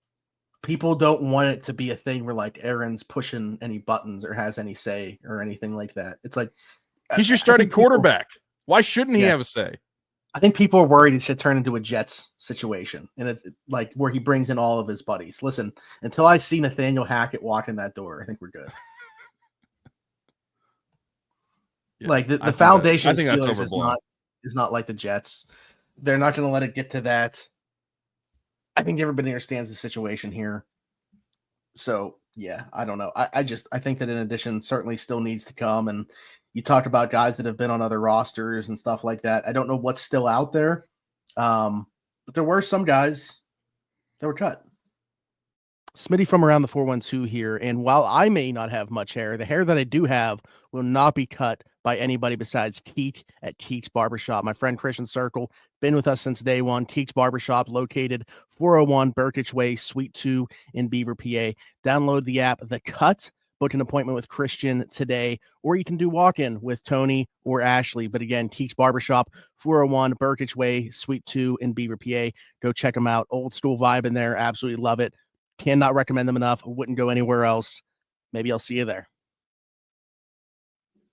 People don't want it to be a thing where Aaron's pushing any buttons or has any say or anything like that. It's he's your starting quarterback. Why shouldn't he have a say? I think people are worried it should turn into a Jets situation, and it's where he brings in all of his buddies. Listen, until I see Nathaniel Hackett walk in that door, I think we're good. The foundation of the Steelers is not like the Jets. They're not going to let it get to that. I think everybody understands the situation here. So yeah, I don't know. I think that in addition certainly still needs to come. And you talk about guys that have been on other rosters and stuff like that. I don't know what's still out there. But there were some guys that were cut. Smitty from Around the 412 here. And while I may not have much hair, the hair that I do have will not be cut by anybody besides Keek at Keek's Barbershop. My friend Christian Circle, been with us since day one. Keek's Barbershop, located 401 Burkitch Way, Suite 2 in Beaver, PA. Download the app, The Cut. Book an appointment with Christian today, or you can do walk-in with Tony or Ashley. But again, Keek's Barbershop, 401 Burkitch Way, Suite 2 in Beaver, PA. Go check them out. Old school vibe in there. Absolutely love it. Cannot recommend them enough. Wouldn't go anywhere else. Maybe I'll see you there.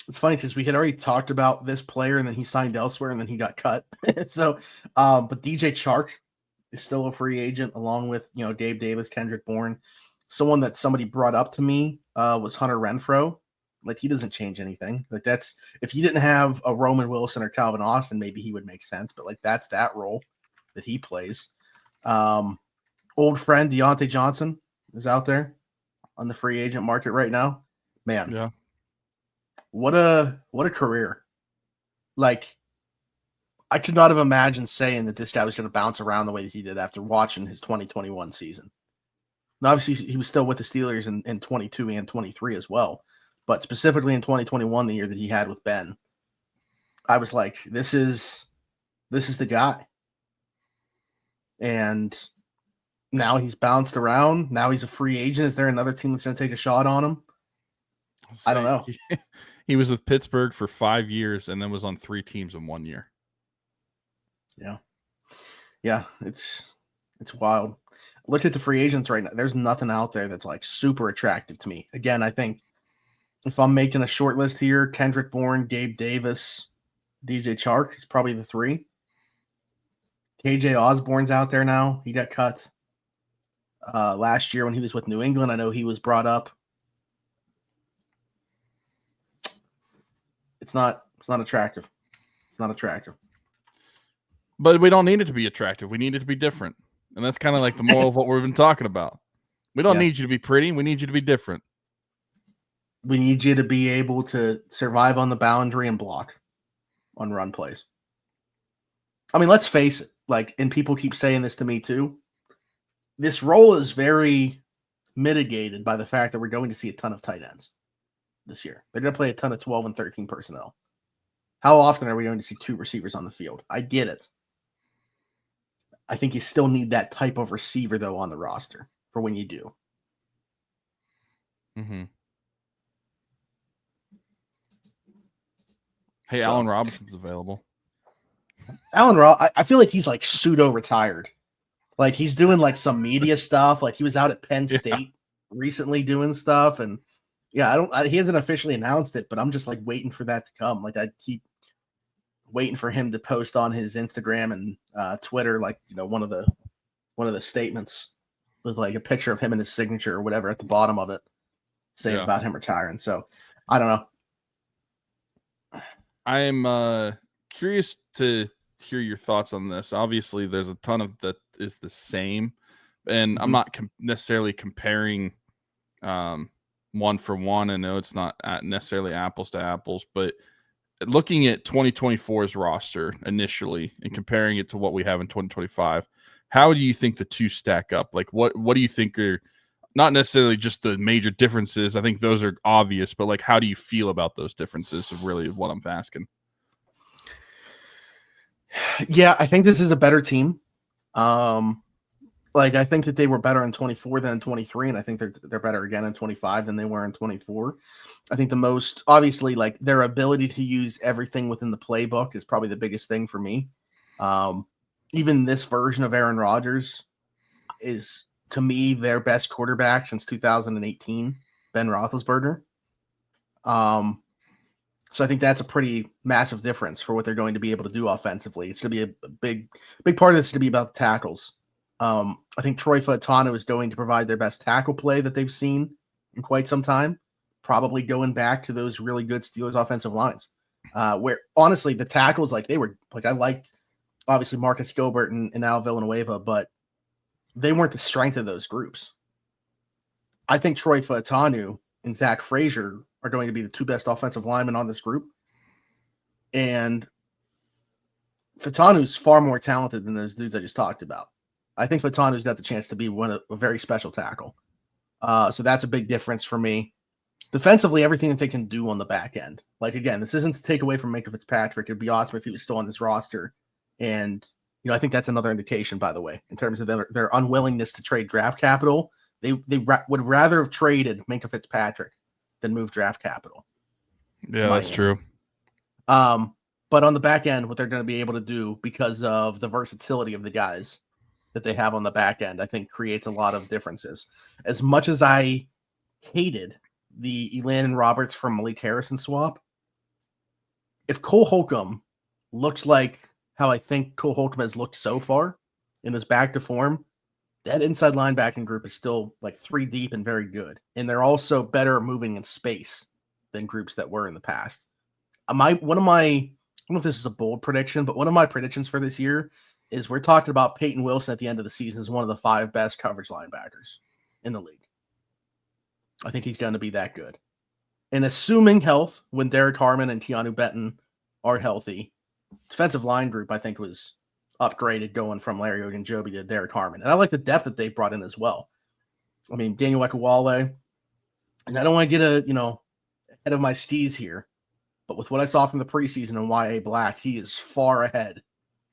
It's funny because we had already talked about this player and then he signed elsewhere and then he got cut. So, but DJ Chark is still a free agent along with, Dave Davis, Kendrick Bourne. Someone that somebody brought up to me was Hunter Renfrow. He doesn't change anything. That's, if you didn't have a Roman Wilson or Calvin Austin, maybe he would make sense. But that's that role that he plays. Old friend Deontay Johnson is out there on the free agent market right now. Man, yeah, what a career! I could not have imagined saying that this guy was going to bounce around the way that he did after watching his 2021 season. And obviously, he was still with the Steelers in 22 and 23 as well, but specifically in 2021, the year that he had with Ben, I was like, "This is the guy," and now he's bounced around. Now he's a free agent. Is there another team that's going to take a shot on him? I don't know. He was with Pittsburgh for 5 years and then was on 3 teams in 1 year. Yeah. Yeah, it's wild. Look at the free agents right now. There's nothing out there that's super attractive to me. Again, I think if I'm making a short list here, Kendrick Bourne, Gabe Davis, DJ Chark is probably the 3. KJ Osborne's out there now. He got cut. Last year when he was with New England, I know he was brought up. It's not attractive. It's not attractive. But we don't need it to be attractive. We need it to be different. And that's kind of the moral of what we've been talking about. We don't need you to be pretty. We need you to be different. We need you to be able to survive on the boundary and block on run plays. I mean, let's face it. And people keep saying this to me too. This role is very mitigated by the fact that we're going to see a ton of tight ends this year. They're going to play a ton of 12 and 13 personnel. How often are we going to see 2 receivers on the field? I get it. I think you still need that type of receiver, though, on the roster for when you do. Mm-hmm. Hey, Allen Robinson's available. I feel like he's pseudo-retired. He's doing some media stuff. He was out at Penn State recently doing stuff. And yeah, he hasn't officially announced it, but I'm just waiting for that to come. I keep waiting for him to post on his Instagram and Twitter, one of the statements with a picture of him and his signature or whatever at the bottom of it saying about him retiring. So I don't know. I am curious to hear your thoughts on this. Obviously, there's a ton of that is the same, and I'm not necessarily comparing one for one. I know it's not necessarily apples to apples, but looking at 2024's roster initially and comparing it to what we have in 2025, how do you think the two stack up? Like, what do you think are not necessarily just the major differences? I think those are obvious, but like, how do you feel about those differences? Is really what I'm asking. Yeah, I think this is a better team. Like I think that they were better in 24 than in 23, and I think they're better again in 25 than they were in 24. I think the most obviously like their ability to use everything within the playbook is probably the biggest thing for me. Even this version of Aaron Rodgers is to me their best quarterback since 2018, Ben Roethlisberger. So I think that's a pretty massive difference for what they're going to be able to do offensively. It's going to be a big part of this is going to be about the tackles. I think Troy Fautanu is going to provide their best tackle play that they've seen in quite some time, probably going back to those really good Steelers offensive lines, where honestly the tackles, like they were like, I liked obviously Marcus Gilbert and Al Villanueva, but they weren't the strength of those groups. I think Troy Fautanu and Zach Frazier are going to be the two best offensive linemen on this group. And Fautanu's far more talented than those dudes I just talked about. I think Fautanu's got the chance to be a very special tackle. So that's a big difference for me. Defensively, everything that they can do on the back end. Like, again, this isn't to take away from Minkah Fitzpatrick. It'd be awesome if he was still on this roster. And, you know, I think that's another indication, by the way, in terms of their unwillingness to trade draft capital. They would rather have traded Minkah Fitzpatrick than move draft capital. Yeah, that's true. But on the back end, what they're going to be able to do because of the versatility of the guys that they have on the back end, I think creates a lot of differences. As much as I hated the Elandon Roberts from Malik Harrison swap, if Cole Holcomb looks like how I think Cole Holcomb has looked so far and is back to form, that inside linebacking group is still like 3 deep and very good. And they're also better at moving in space than groups that were in the past. I don't know if this is a bold prediction, but one of my predictions for this year is we're talking about Peyton Wilson at the end of the season as one of the 5 best coverage linebackers in the league. I think he's going to be that good. And assuming health, when Derek Harmon and Keanu Benton are healthy, defensive line group, I think, was upgraded going from Larry Ogunjobi to Derek Harmon. And I like the depth that they brought in as well. I mean, Daniel Ekuwale, and I don't want to get ahead of my skis here, but with what I saw from the preseason in YA Black, he is far ahead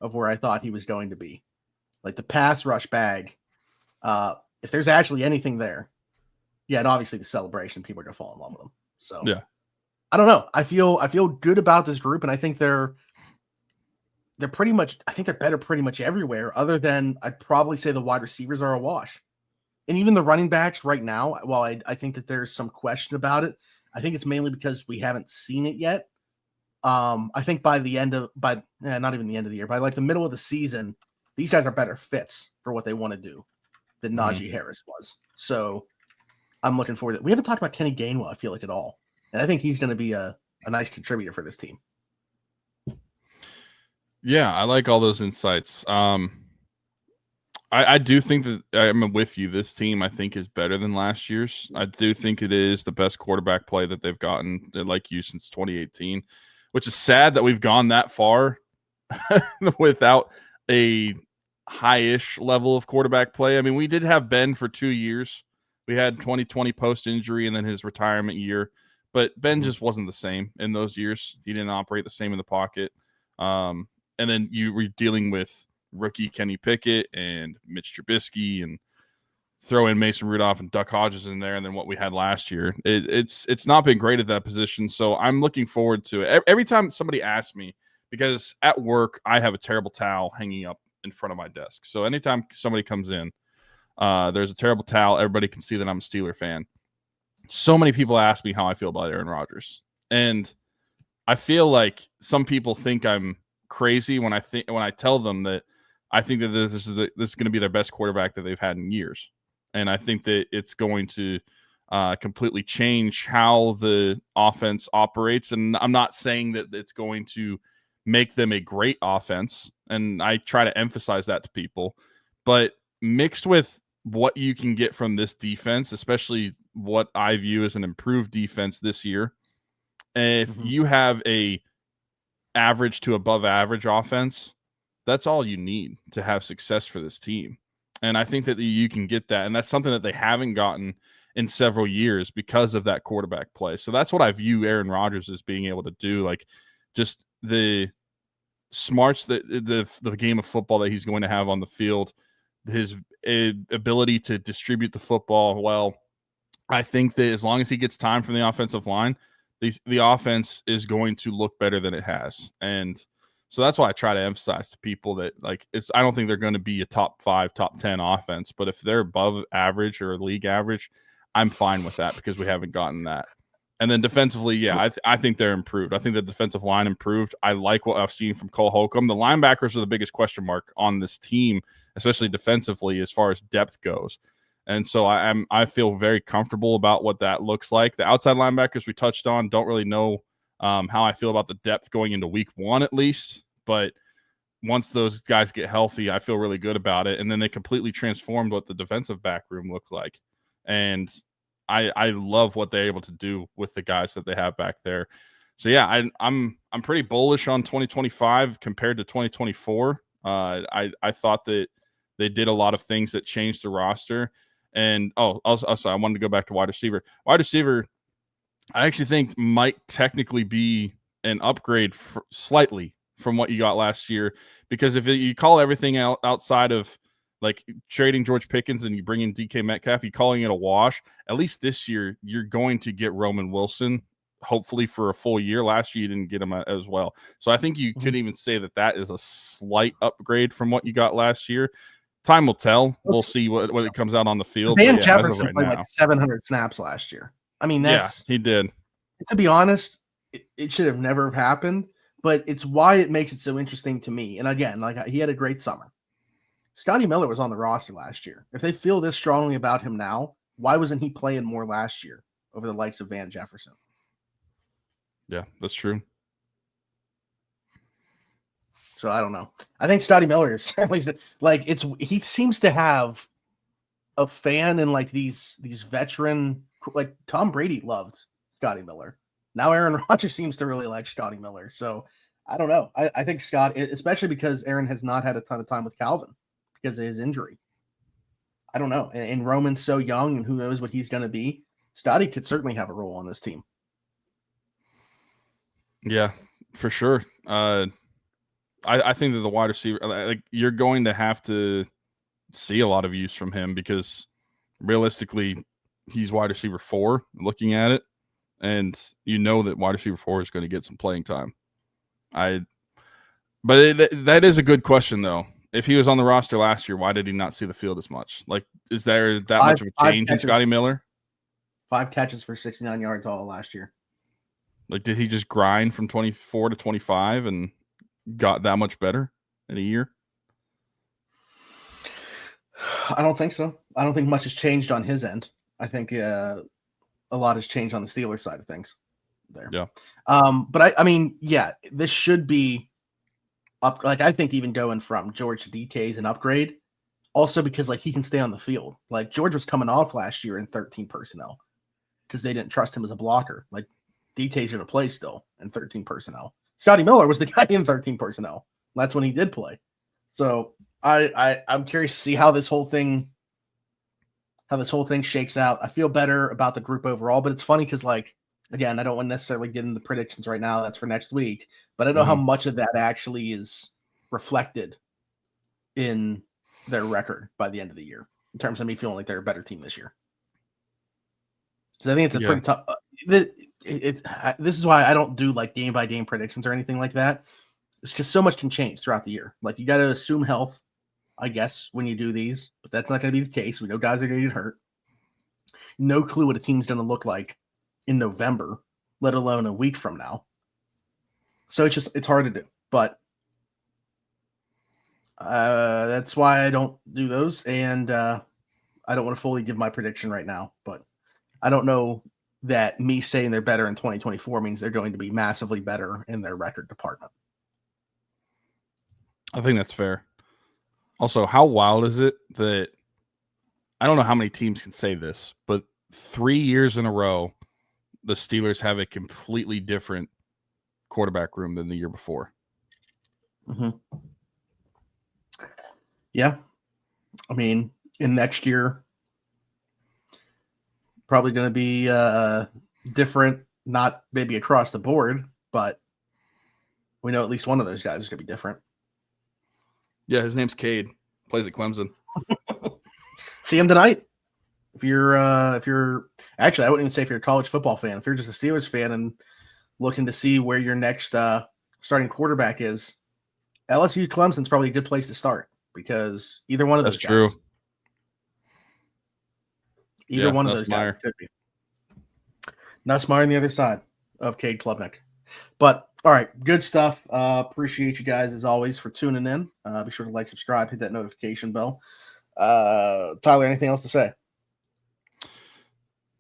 of where I thought he was going to be. Like the pass rush bag, if there's actually anything there, yeah, and obviously the celebration, people are going to fall in love with him. So yeah, I don't know. I feel good about this group, and I think they're pretty much, I think they're better pretty much everywhere, other than I'd probably say the wide receivers are a wash. And even the running backs right now, while I think that there's some question about it, I think it's mainly because we haven't seen it yet. I think not even the end of the year, by like the middle of the season, these guys are better fits for what they want to do than Najee Harris was. So I'm looking forward to it. We haven't talked about Kenny Gainwell, I feel like, at all. And I think he's going to be a nice contributor for this team. Yeah, I like all those insights. I do think that I'm with you. This team, I think, is better than last year's. I do think it is the best quarterback play that they've gotten, like you, since 2018, which is sad that we've gone that far without a high-ish level of quarterback play. I mean, we did have Ben for 2 years. We had 2020 post-injury and then his retirement year. But Ben just wasn't the same in those years. He didn't operate the same in the pocket. And then you were dealing with rookie Kenny Pickett and Mitch Trubisky, and throw in Mason Rudolph and Duck Hodges in there, and then what we had last year. It's not been great at that position, so I'm looking forward to it. Every time somebody asks me, because at work I have a terrible towel hanging up in front of my desk. So anytime somebody comes in, there's a terrible towel. Everybody can see that I'm a Steeler fan. So many people ask me how I feel about Aaron Rodgers, and I feel like some people think I'm crazy when I tell them that I think that this is going to be their best quarterback that they've had in years, and I think that it's going to completely change how the offense operates. And I'm not saying that it's going to make them a great offense, and I try to emphasize that to people, but mixed with what you can get from this defense, especially what I view as an improved defense this year, if you have a average to above average offense, that's all you need to have success for this team. And I think that you can get that. And that's something that they haven't gotten in several years because of that quarterback play. So that's what I view Aaron Rodgers as being able to do. Like, just the smarts, that the game of football that he's going to have on the field, his ability to distribute the football well. I think that as long as he gets time from the offensive line, the offense is going to look better than it has. And so that's why I try to emphasize to people that, like, I don't think they're going to be a top 5, top 10 offense, but if they're above average or league average, I'm fine with that because we haven't gotten that. And then defensively, yeah, I think they're improved. I think the defensive line improved. I like what I've seen from Cole Holcomb. The linebackers are the biggest question mark on this team, especially defensively as far as depth goes. And so I feel very comfortable about what that looks like. The outside linebackers we touched on, don't really know how I feel about the depth going into week 1 at least. But once those guys get healthy, I feel really good about it. And then they completely transformed what the defensive back room looked like. And I love what they're able to do with the guys that they have back there. So yeah, I'm pretty bullish on 2025 compared to 2024. I thought that they did a lot of things that changed the roster. And also I wanted to go back to wide receiver. Wide receiver, I actually think might technically be an upgrade slightly from what you got last year, because if you call everything outside of like trading George Pickens and you bring in DK Metcalf, you calling it a wash. At least this year you're going to get Roman Wilson, hopefully for a full year. Last year you didn't get him as well, so I think you could even say that is a slight upgrade from what you got last year. Time will tell. We'll see what it comes out on the field. Van Jefferson played like 700 snaps last year. I mean, he did. To be honest, it should have never happened, but it's why it makes it so interesting to me. And again, like, he had a great summer. Scotty Miller was on the roster last year. If they feel this strongly about him now, why wasn't he playing more last year over the likes of Van Jefferson? Yeah, that's true. So I don't know. I think Scotty Miller is certainly like he seems to have a fan in like these veteran, like Tom Brady loved Scotty Miller. Now Aaron Rodgers seems to really like Scotty Miller. So I don't know. I think Scott, especially because Aaron has not had a ton of time with Calvin because of his injury. I don't know. And Roman's so young, and who knows what he's going to be. Scotty could certainly have a role on this team. Yeah, for sure. I think that the wide receiver, like, you're going to have to see a lot of use from him because realistically, he's wide receiver 4 looking at it. And you know that wide receiver 4 is going to get some playing time. But that is a good question, though. If he was on the roster last year, why did he not see the field as much? Like, is there that much of a change in Scotty Miller? 5 catches for 69 yards all last year. Like, did he just grind from 24 to 25 and got that much better in a year? I don't think so. I don't think much has changed on his end. I think a lot has changed on the Steelers side of things there. Yeah. But I mean, yeah, this should be up. Like, I think even going from George to DK is an upgrade. Also because, like, he can stay on the field. Like, George was coming off last year in 13 personnel because they didn't trust him as a blocker. Like, DK's going to play still in 13 personnel. Scotty Miller was the guy in 13 personnel. That's when he did play. So I'm curious to see how this whole thing shakes out. I feel better about the group overall, but it's funny because, like, again, I don't want to necessarily get into the predictions right now. That's for next week, but I don't know how much of that actually is reflected in their record by the end of the year in terms of me feeling like they're a better team this year. Because I think it's a pretty tough. This is why I don't do like game by game predictions or anything like that. It's just so much can change throughout the year. Like, you got to assume health, I guess, when you do these, but that's not going to be the case. We know guys are going to get hurt. No clue what a team's going to look like in November, let alone a week from now. So it's hard to do, but that's why I don't do those. And I don't want to fully give my prediction right now, but I don't know that me saying they're better in 2024 means they're going to be massively better in their record department. I think that's fair. Also, how wild is it that I don't know how many teams can say this, but 3 years in a row, the Steelers have a completely different quarterback room than the year before. Mm-hmm. Yeah. I mean, in next year, probably going to be different, not maybe across the board, but we know at least one of those guys is going to be different. Yeah, his name's Cade. Plays at Clemson. See him tonight. If you're actually, I wouldn't even say if you're a college football fan. If you're just a Steelers fan and looking to see where your next starting quarterback is, LSU Clemson's probably a good place to start because either one of those That's guys. true. Either one of those guys could be. Nussmeier on the other side of Cade Klubnik. But all right, good stuff. Appreciate you guys as always for tuning in. Be sure to like, subscribe, hit that notification bell. Tyler, anything else to say?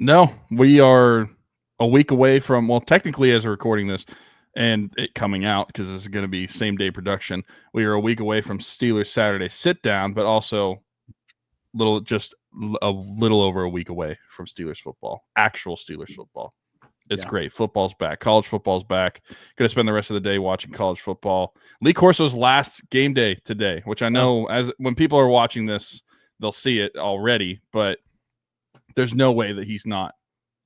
No, we are a week away from, well, technically as we're recording this and it coming out because this is going to be same day production. We are a week away from Steelers Saturday sit down, but also just a little over a week away from Steelers football, actual Steelers football. It's great. Football's back. College football's back. Going to spend the rest of the day watching college football. Lee Corso's last game day today, which I know as when people are watching this, they'll see it already, but there's no way that he's not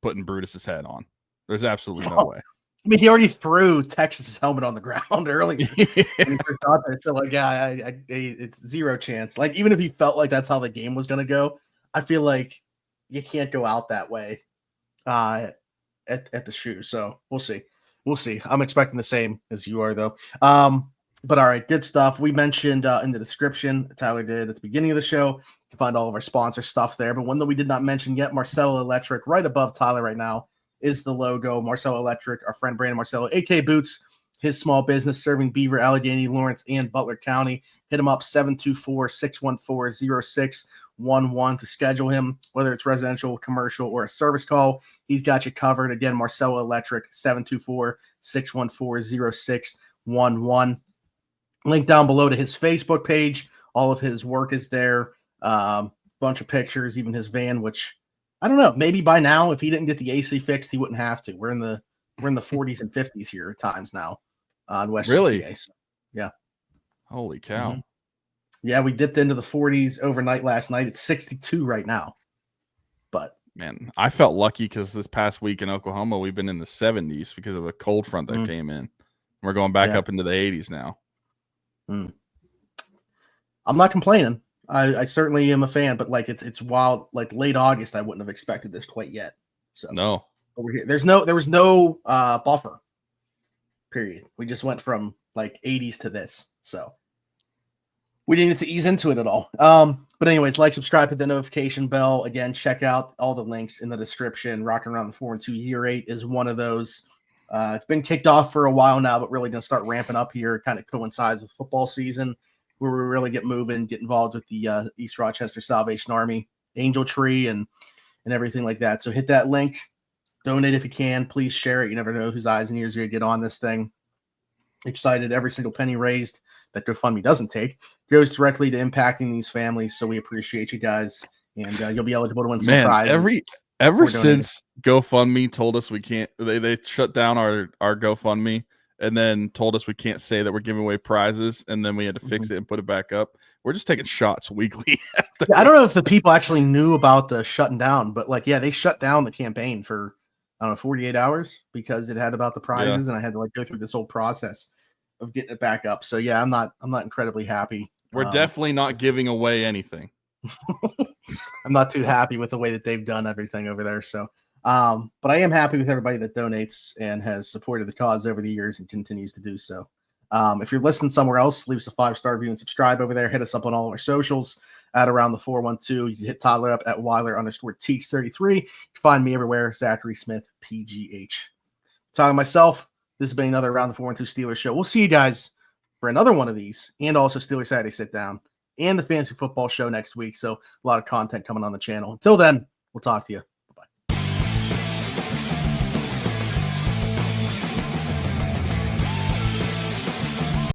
putting Brutus's head on. There's absolutely no way. I mean, he already threw Texas's helmet on the ground earlier. So, like, yeah, it's zero chance. Like, even if he felt like that's how the game was going to go, I feel like you can't go out that way at the shoe. So we'll see. We'll see. I'm expecting the same as you are, though. But all right, good stuff. We mentioned in the description, Tyler did at the beginning of the show. You can find all of our sponsor stuff there. But one that we did not mention yet, Marcelo Electric, right above Tyler right now, is the logo. Marcelo Electric, our friend Brandon Marcelo, AK Boots, his small business serving Beaver, Allegheny, Lawrence, and Butler County. Hit him up 724-614-0611 to schedule him, whether it's residential, commercial, or a service call. He's got you covered. Again, Marcelo Electric, 724-614-0611. Link down below to his Facebook page. All of his work is there. Bunch of pictures, even his van, which I don't know. Maybe by now, if he didn't get the AC fixed, he wouldn't have to. We're in the 40s and 50s here at times now on West. Really? PA, so, yeah. Holy cow. Mm-hmm. Yeah, we dipped into the 40s overnight last night. It's 62 right now. But man, I felt lucky because this past week in Oklahoma, we've been in the 70s because of a cold front that came in. We're going back up into the 80s now. I'm not complaining. I certainly am a fan, but like it's wild. Like late August, I wouldn't have expected this quite yet. So no, over here, there was no buffer. Period. We just went from like 80s to this, so we didn't get to ease into it at all. But anyways, like, subscribe, hit the notification bell. Again, check out all the links in the description. Rocking Around the 4-2 Year 8 is one of those. It's been kicked off for a while now, but really going to start ramping up here. It kind of coincides with football season, where we really get moving, get involved with the East Rochester Salvation Army, Angel Tree, and everything like that. So hit that link, donate if you can. Please share it. You never know whose eyes and ears are going to get on this thing. Excited. Every single penny raised that GoFundMe doesn't take goes directly to impacting these families. So we appreciate you guys, and you'll be eligible to win some prizes. Ever since GoFundMe told us we can't, they shut down our GoFundMe and then told us we can't say that we're giving away prizes, and then we had to fix it and put it back up. We're just taking shots weekly. I don't know if the people actually knew about the shutting down, but like, yeah, they shut down the campaign for, I don't know, 48 hours because it had about the prizes, and I had to like go through this whole process of getting it back up. So yeah, I'm not incredibly happy. We're definitely not giving away anything. I'm not too happy with the way that they've done everything over there. So, but I am happy with everybody that donates and has supported the cause over the years and continues to do so. If you're listening somewhere else, leave us a 5-star review and subscribe over there. Hit us up on all our socials at Around the 412. You can hit Tyler up at Weiler_Teach33. You can find me everywhere, Zachary Smith, PGH. Tyler, myself, this has been another Around the 412 Steelers show. We'll see you guys for another one of these, and also Steelers Saturday Sit Down and the Fantasy Football Show next week. So a lot of content coming on the channel. Until then, we'll talk to you.